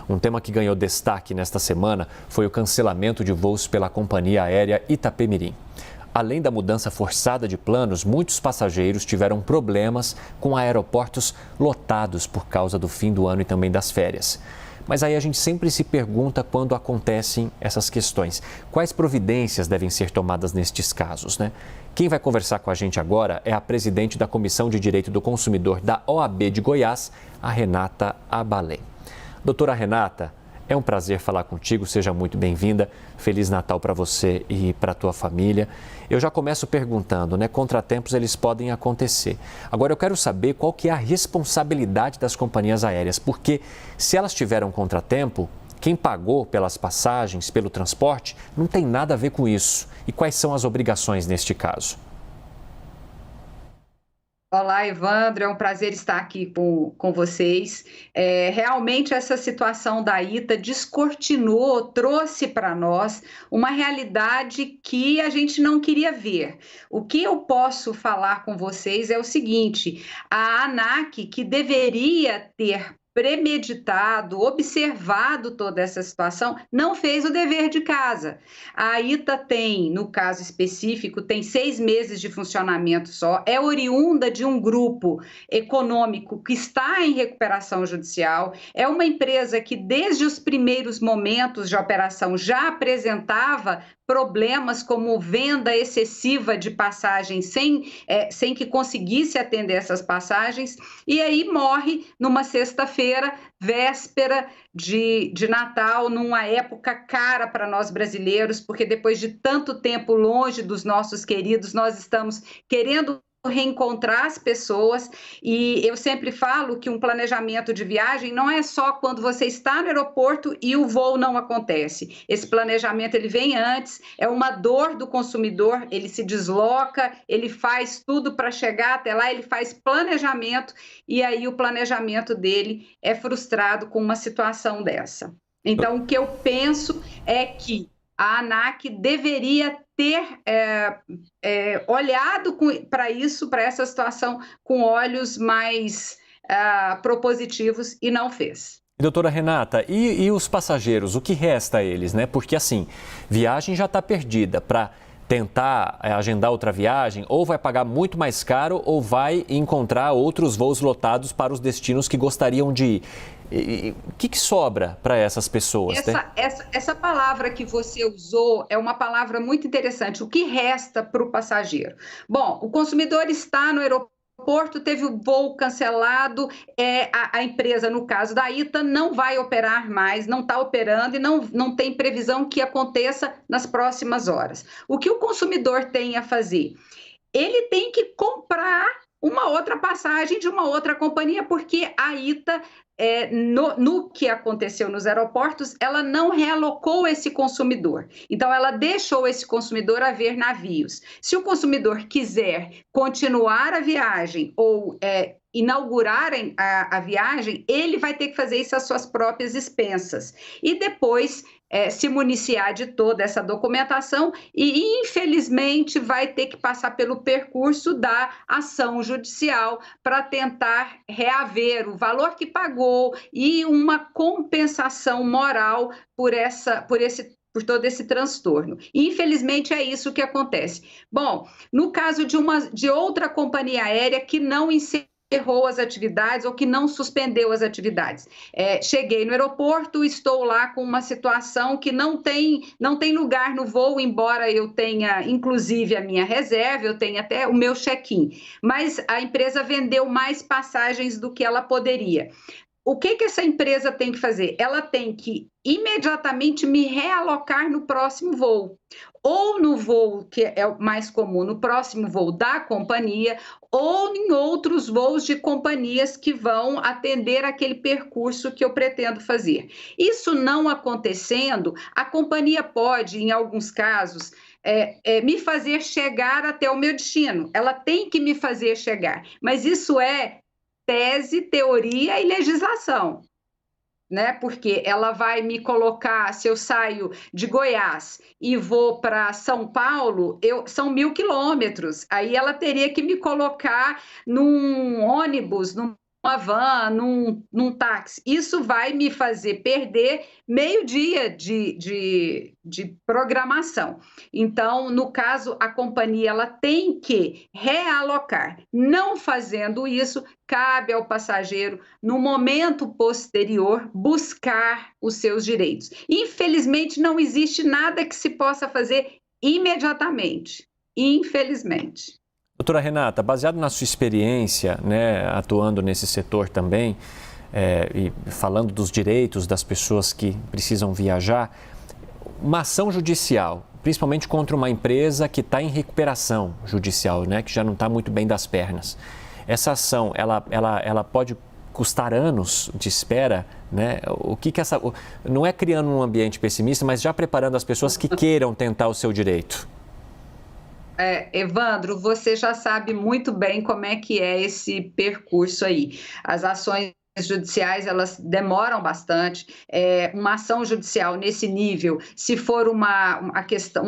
Um tema que ganhou destaque nesta semana foi o cancelamento de voos pela companhia aérea Itapemirim. Além da mudança forçada de planos, muitos passageiros tiveram problemas com aeroportos lotados por causa do fim do ano e também das férias. Mas aí a gente sempre se pergunta quando acontecem essas questões. Quais providências devem ser tomadas nestes casos, né? Quem vai conversar com a gente agora é a presidente da Comissão de Direito do Consumidor da OAB de Goiás, a Renata Abalém. Doutora Renata, é um prazer falar contigo, seja muito bem-vinda. Feliz Natal para você e para a tua família. Eu já começo perguntando, né? Contratempos eles podem acontecer. Agora eu quero saber qual que é a responsabilidade das companhias aéreas, porque se elas tiveram contratempo, quem pagou pelas passagens, pelo transporte, não tem nada a ver com isso. E quais são as obrigações neste caso? Olá, Evandro, é um prazer estar aqui com vocês. Realmente essa situação da ITA descortinou, trouxe para nós uma realidade que a gente não queria ver. O que eu posso falar com vocês é o seguinte: a ANAC, que deveria ter premeditado, observado toda essa situação, não fez o dever de casa. A ITA tem, no caso específico, tem 6 meses de funcionamento só, é oriunda de um grupo econômico que está em recuperação judicial, é uma empresa que desde os primeiros momentos de operação já apresentava problemas como venda excessiva de passagens sem que conseguisse atender essas passagens, e aí morre numa sexta-feira, véspera de Natal, numa época cara para nós brasileiros, porque depois de tanto tempo longe dos nossos queridos, nós estamos querendo reencontrar as pessoas, e eu sempre falo que um planejamento de viagem não é só quando você está no aeroporto e o voo não acontece. Esse planejamento ele vem antes, é uma dor do consumidor, ele se desloca, ele faz tudo para chegar até lá, ele faz planejamento e aí o planejamento dele é frustrado com uma situação dessa. Então, o que eu penso é que a ANAC deveria ter olhado para isso, para essa situação, com olhos mais propositivos e não fez. Doutora Renata, e os passageiros, o que resta a eles, né? Porque assim, viagem já está perdida. Para tentar agendar outra viagem, ou vai pagar muito mais caro ou vai encontrar outros voos lotados para os destinos que gostariam de ir. O que sobra para essas pessoas? Essa palavra que você usou é uma palavra muito interessante. O que resta para o passageiro? Bom, o consumidor está no aeroporto, teve o voo cancelado, a empresa, no caso da ITA, não vai operar mais, não está operando e não tem previsão que aconteça nas próximas horas. O que o consumidor tem a fazer? Ele tem que comprar uma outra passagem de uma outra companhia, porque a ITA, no que aconteceu nos aeroportos, ela não realocou esse consumidor. Então, ela deixou esse consumidor a ver navios. Se o consumidor quiser continuar a viagem ou inaugurar a viagem, ele vai ter que fazer isso às suas próprias expensas. E depois se municiar de toda essa documentação e, infelizmente, vai ter que passar pelo percurso da ação judicial para tentar reaver o valor que pagou e uma compensação moral por todo esse transtorno. Infelizmente, é isso que acontece. Bom, no caso de outra companhia aérea que não encerrou as atividades ou que não suspendeu as atividades. Cheguei no aeroporto, estou lá com uma situação que não tem lugar no voo, embora eu tenha, inclusive, a minha reserva, eu tenho até o meu check-in, mas a empresa vendeu mais passagens do que ela poderia. O que essa empresa tem que fazer? Ela tem que imediatamente me realocar no próximo voo. Ou no voo que é o mais comum, no próximo voo da companhia, ou em outros voos de companhias que vão atender aquele percurso que eu pretendo fazer. Isso não acontecendo, a companhia pode, em alguns casos, me fazer chegar até o meu destino. Ela tem que me fazer chegar, mas isso é tese, teoria e legislação, né? Porque ela vai me colocar, se eu saio de Goiás e vou para São Paulo, são 1.000 quilômetros, aí ela teria que me colocar num ônibus, numa van, num táxi. Isso vai me fazer perder meio dia de programação. Então, no caso, a companhia ela tem que realocar. Não fazendo isso, cabe ao passageiro, no momento posterior, buscar os seus direitos. Infelizmente, não existe nada que se possa fazer imediatamente. Infelizmente. Doutora Renata, baseado na sua experiência, né, atuando nesse setor também, e falando dos direitos das pessoas que precisam viajar, uma ação judicial, principalmente contra uma empresa que está em recuperação judicial, né, que já não está muito bem das pernas. Essa ação, ela pode custar anos de espera, né? Não é criando um ambiente pessimista, mas já preparando as pessoas que queiram tentar o seu direito. Evandro, você já sabe muito bem como é que é esse percurso aí. As ações judiciais, elas demoram bastante. Uma ação judicial nesse nível, se for uma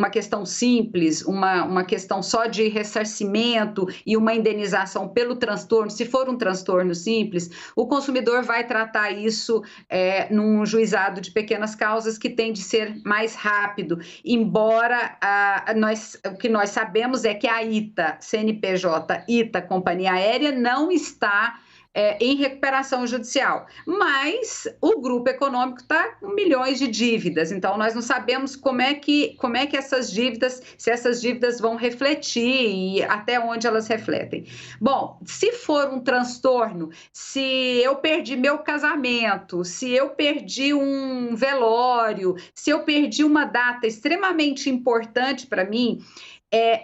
questão simples, uma questão só de ressarcimento e uma indenização pelo transtorno, se for um transtorno simples, o consumidor vai tratar isso num juizado de pequenas causas que tem de ser mais rápido, embora o que nós sabemos é que a ITA, CNPJ, ITA, Companhia Aérea, não está em recuperação judicial, mas o grupo econômico está com milhões de dívidas, então nós não sabemos como é que essas dívidas, se essas dívidas vão refletir e até onde elas refletem. Bom, se for um transtorno, se eu perdi meu casamento, se eu perdi um velório, se eu perdi uma data extremamente importante para mim,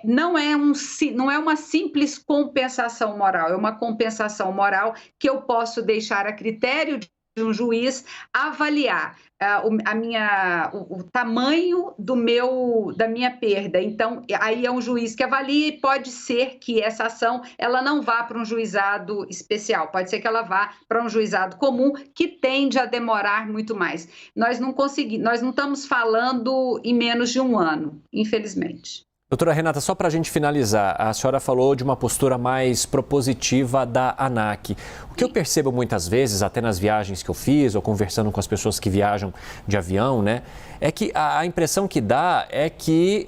não é uma simples compensação moral, é uma compensação moral que eu posso deixar a critério de um juiz avaliar o tamanho da minha perda. Então, aí é um juiz que avalia e pode ser que essa ação ela não vá para um juizado especial, pode ser que ela vá para um juizado comum que tende a demorar muito mais. Nós não estamos falando em menos de um ano, infelizmente. Doutora Renata, só para a gente finalizar, a senhora falou de uma postura mais propositiva da ANAC. O que eu percebo muitas vezes, até nas viagens que eu fiz, ou conversando com as pessoas que viajam de avião, né, é que a impressão que dá é que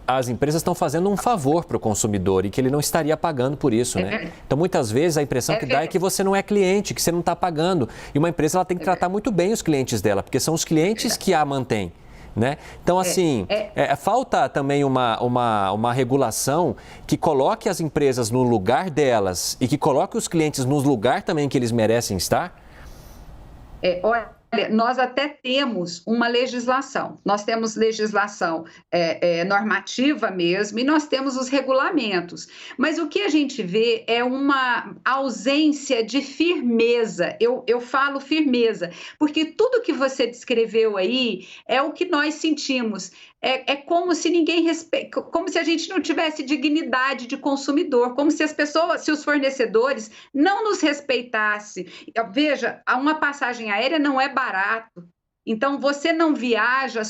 as empresas estão fazendo um favor para o consumidor e que ele não estaria pagando por isso, né? Então, muitas vezes, a impressão que dá é que você não é cliente, que você não está pagando. E uma empresa ela tem que tratar muito bem os clientes dela, porque são os clientes que a mantêm. Né? Então, assim, falta também uma regulação que coloque as empresas no lugar delas e que coloque os clientes no lugar também que eles merecem estar? Olha, nós até temos uma legislação, nós temos legislação normativa mesmo e nós temos os regulamentos, mas o que a gente vê é uma ausência de firmeza, eu falo firmeza, porque tudo que você descreveu aí é o que nós sentimos, é como se como se a gente não tivesse dignidade de consumidor, como se se os fornecedores não nos respeitassem. Veja, uma passagem aérea não é barato. Então, você não viaja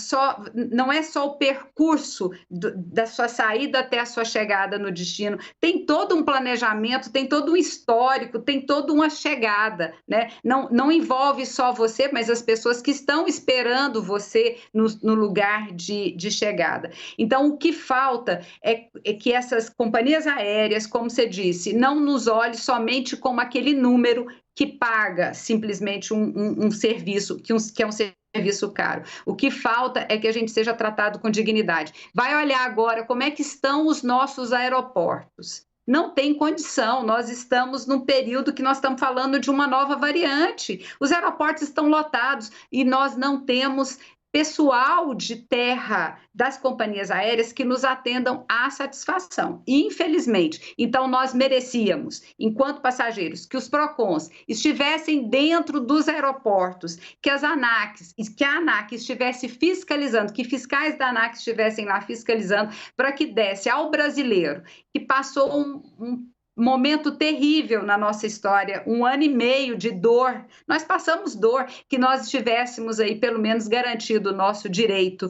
não é só o percurso da sua saída até a sua chegada no destino. Tem todo um planejamento, tem todo um histórico, tem toda uma chegada, né? Não envolve só você, mas as pessoas que estão esperando você no lugar de chegada. Então, o que falta é que essas companhias aéreas, como você disse, não nos olhem somente como aquele número que paga simplesmente um serviço, que é um serviço caro. O que falta é que a gente seja tratado com dignidade. Vai olhar agora como é que estão os nossos aeroportos. Não tem condição, nós estamos num período que nós estamos falando de uma nova variante. Os aeroportos estão lotados e nós não temos pessoal de terra das companhias aéreas que nos atendam à satisfação, infelizmente. Então, nós merecíamos, enquanto passageiros, que os PROCONs estivessem dentro dos aeroportos, que a ANAC estivesse fiscalizando, que fiscais da ANAC estivessem lá fiscalizando, para que desse ao brasileiro, que passou um momento terrível na nossa história, 1 ano e meio de dor, nós passamos dor, que nós estivéssemos aí pelo menos garantido o nosso direito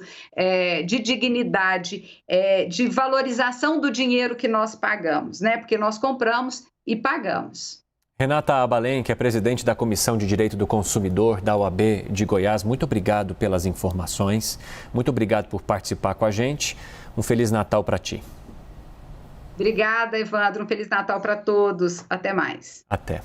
de dignidade, de valorização do dinheiro que nós pagamos, né? Porque nós compramos e pagamos. Renata Abalém, que é presidente da Comissão de Direito do Consumidor da OAB de Goiás, muito obrigado pelas informações, muito obrigado por participar com a gente. Um Feliz Natal para ti. Obrigada, Evandro. Um Feliz Natal para todos. Até mais. Até.